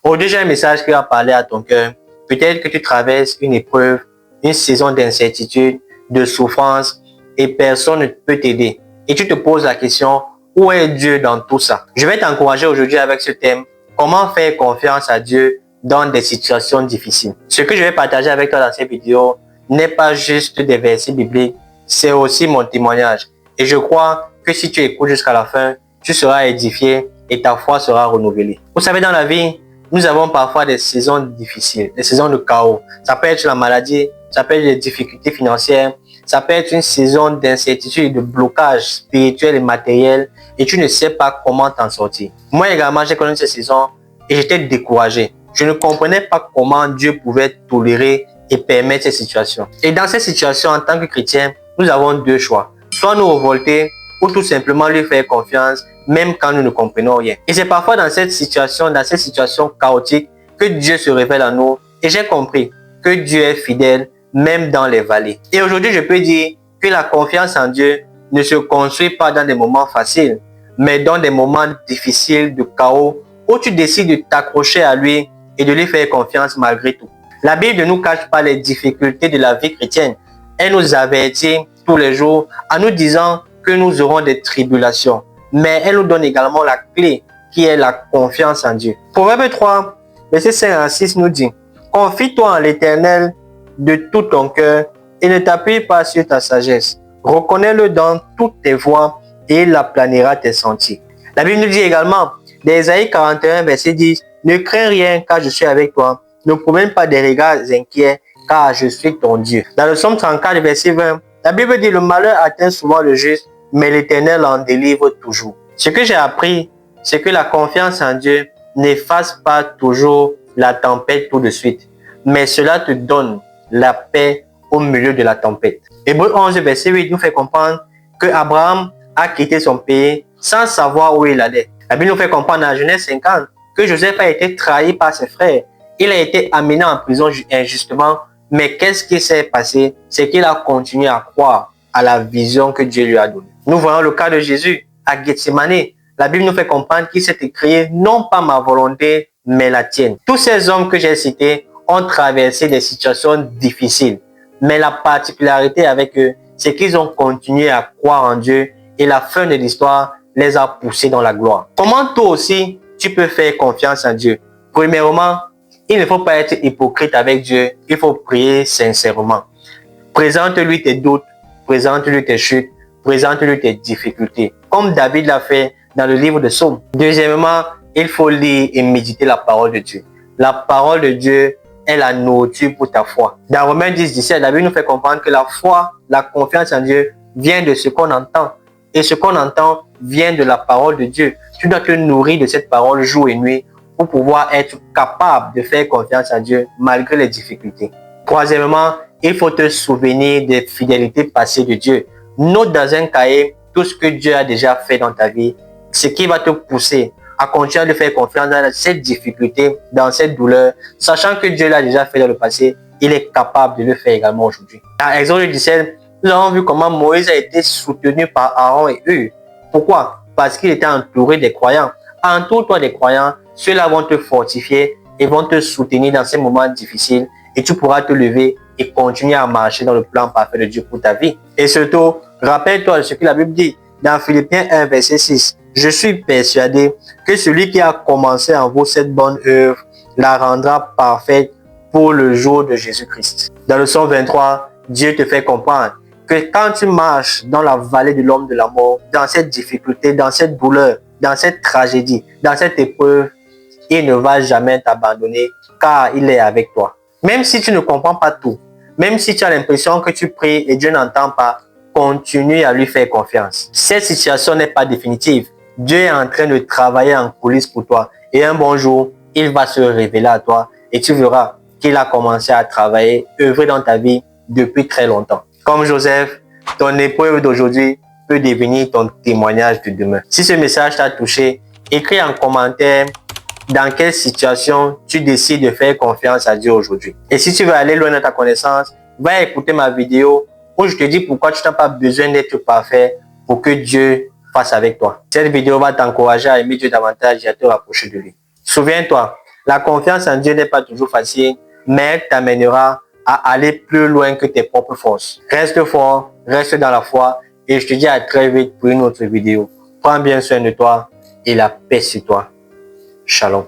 Aujourd'hui, j'ai un message qui va parler à ton cœur. Peut-être que tu traverses une épreuve, une saison d'incertitude, de souffrance et personne ne peut t'aider. Et tu te poses la question, où est Dieu dans tout ça? Je vais t'encourager aujourd'hui avec ce thème. Comment faire confiance à Dieu dans des situations difficiles? Ce que je vais partager avec toi dans cette vidéo n'est pas juste des versets bibliques, c'est aussi mon témoignage. Et je crois que si tu écoutes jusqu'à la fin, tu seras édifié et ta foi sera renouvelée. Vous savez, dans la vie, nous avons parfois des saisons difficiles, des saisons de chaos. Ça peut être la maladie, ça peut être des difficultés financières, ça peut être une saison d'incertitude, de blocage spirituel et matériel et tu ne sais pas comment t'en sortir. Moi également, j'ai connu ces saisons et j'étais découragé. Je ne comprenais pas comment Dieu pouvait tolérer et permettre ces situations. Et dans ces situations, en tant que chrétien, nous avons deux choix. Soit nous révolter ou tout simplement lui faire confiance, même quand nous ne comprenons rien. Et c'est parfois dans cette situation chaotique, que Dieu se révèle à nous. Et j'ai compris que Dieu est fidèle, même dans les vallées. Et aujourd'hui, je peux dire que la confiance en Dieu ne se construit pas dans des moments faciles, mais dans des moments difficiles de chaos, où tu décides de t'accrocher à lui et de lui faire confiance malgré tout. La Bible ne nous cache pas les difficultés de la vie chrétienne. Elle nous avertit tous les jours en nous disant que nous aurons des tribulations. Mais elle nous donne également la clé qui est la confiance en Dieu. Proverbe 3, verset 5 à 6 nous dit: confie-toi en l'Éternel de tout ton cœur et ne t'appuie pas sur ta sagesse. Reconnais-le dans toutes tes voies et il aplanira tes sentiers. La Bible nous dit également, dans Ésaïe 41, verset 10, ne crains rien car je suis avec toi. Ne promène pas des regards inquiets car je suis ton Dieu. Dans le psaume 34, verset 20, la Bible dit, le malheur atteint souvent le juste, mais l'Éternel en délivre toujours. Ce que j'ai appris, c'est que la confiance en Dieu n'efface pas toujours la tempête tout de suite, mais cela te donne la paix au milieu de la tempête. Hébreux 11, verset 8 nous fait comprendre que Abraham a quitté son pays sans savoir où il allait. La Bible nous fait comprendre dans Genèse 50 que Joseph a été trahi par ses frères. Il a été amené en prison injustement, mais qu'est-ce qui s'est passé? C'est qu'il a continué à croire à la vision que Dieu lui a donnée. Nous voyons le cas de Jésus à Gethsemane. La Bible nous fait comprendre qu'il s'est écrit non pas ma volonté, mais la tienne. Tous ces hommes que j'ai cités ont traversé des situations difficiles. Mais la particularité avec eux, c'est qu'ils ont continué à croire en Dieu et la fin de l'histoire les a poussés dans la gloire. Comment toi aussi, tu peux faire confiance en Dieu? Premièrement, il ne faut pas être hypocrite avec Dieu. Il faut prier sincèrement. Présente-lui tes doutes, présente-lui tes chutes, présente-lui tes difficultés, comme David l'a fait dans le livre de Psaumes. Deuxièmement, il faut lire et méditer la parole de Dieu. La parole de Dieu est la nourriture pour ta foi. Dans Romains 10, 17, la Bible nous fait comprendre que la foi, la confiance en Dieu vient de ce qu'on entend. Et ce qu'on entend vient de la parole de Dieu. Tu dois te nourrir de cette parole jour et nuit pour pouvoir être capable de faire confiance à Dieu malgré les difficultés. Troisièmement, il faut te souvenir des fidélités passées de Dieu. Note dans un cahier tout ce que Dieu a déjà fait dans ta vie, ce qui va te pousser à continuer de faire confiance dans cette difficulté, dans cette douleur, sachant que Dieu l'a déjà fait dans le passé, il est capable de le faire également aujourd'hui. Dans Exode 17, nous avons vu comment Moïse a été soutenu par Aaron et Hur. Pourquoi? Parce qu'il était entouré des croyants. Entoure-toi des croyants, ceux-là vont te fortifier et vont te soutenir dans ces moments difficiles et tu pourras te lever et continuer à marcher dans le plan parfait de Dieu pour ta vie. Et surtout, rappelle-toi de ce que la Bible dit dans Philippiens 1, verset 6. Je suis persuadé que celui qui a commencé en vous cette bonne œuvre la rendra parfaite pour le jour de Jésus-Christ. Dans le psaume 23, Dieu te fait comprendre que quand tu marches dans la vallée de l'homme de la mort, dans cette difficulté, dans cette douleur, dans cette tragédie, dans cette épreuve, il ne va jamais t'abandonner car il est avec toi. Même si tu ne comprends pas tout, même si tu as l'impression que tu pries et Dieu n'entend pas, continue à lui faire confiance. Cette situation n'est pas définitive. Dieu est en train de travailler en coulisses pour toi. Et un bon jour, il va se révéler à toi et tu verras qu'il a commencé à travailler, œuvrer dans ta vie depuis très longtemps. Comme Joseph, ton épreuve d'aujourd'hui peut devenir ton témoignage de demain. Si ce message t'a touché, écris en commentaire dans quelle situation tu décides de faire confiance à Dieu aujourd'hui. Et si tu veux aller loin dans ta connaissance, va écouter ma vidéo où je te dis pourquoi tu n'as pas besoin d'être parfait pour que Dieu fasse avec toi. Cette vidéo va t'encourager à aimer Dieu davantage et à te rapprocher de lui. Souviens-toi, La confiance en Dieu n'est pas toujours facile, mais t'amènera à aller plus loin que tes propres forces. Reste fort, reste dans la foi et je te dis à très vite pour une autre vidéo. Prends bien soin de toi et la paix sur toi. Shalom.